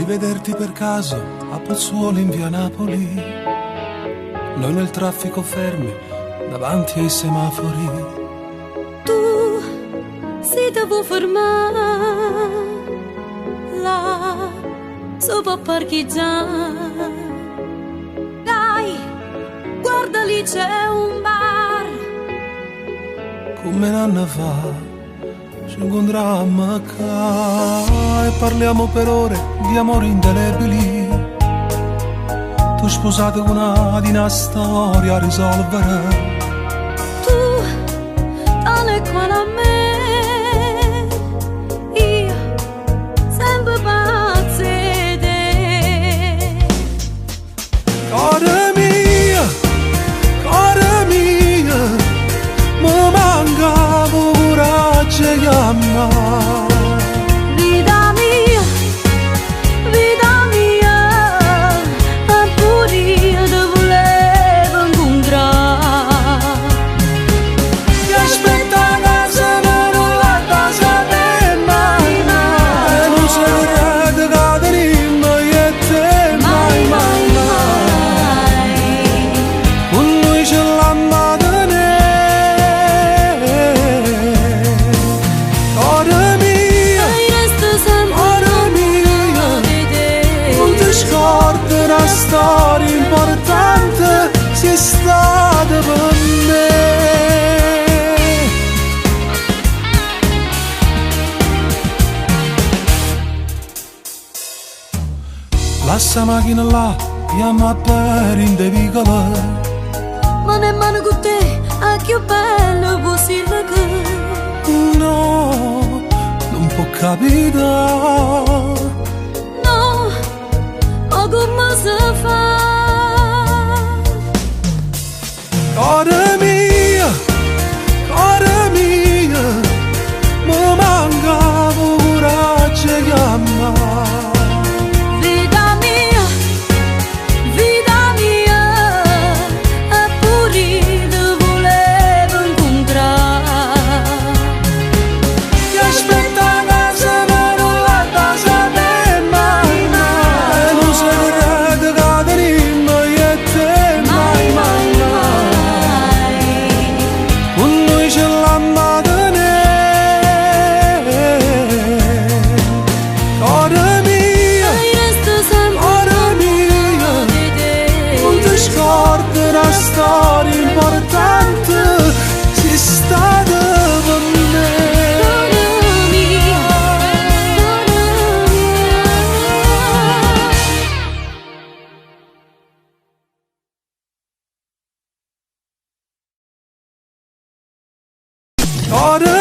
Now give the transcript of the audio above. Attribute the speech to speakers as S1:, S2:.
S1: Rivederti per caso a Pozzuoli in via Napoli, noi nel traffico fermi davanti ai semafori.
S2: Tu si devo fermare là, sopra parcheggiare. Dai, guarda lì c'è un bar.
S1: Come un anno fa ci incontrammo qua e parliamo per ore di amori indelebili. Tu sposate con una storia a risolvere.
S2: Tu, tale quale a me, io sempre pazza di te.
S1: Cara mia, mi manca coraggio di amare.
S2: Vita mia, pure io ti volevo incontrare.
S1: Ti aspetta a casa ma non la sapere mai, mai. E non saprete caderimo io e te, mai, mai, mai. Con lui c'è l'amata ne. Cara mia, non ti scordi una storia importante, sei stata per me. Lascia macchina là, chiama per in de vicolo.
S2: Ma nemmeno con te, a che bello possibile che
S1: No, non può capitare.
S2: no, ma come si fa?
S1: Cara mia, mi manca coraggio di amare.
S2: Vita mia, pure io ti volevo incontrare.
S1: Ti aspetta a casa ma non la sapere mai, mai. E non saprete caderimo io e te, mai, mai, mai. Con noi c'è l'amata ne. Cara mia, non ti scordi una storia importante, sei stata per me. Cara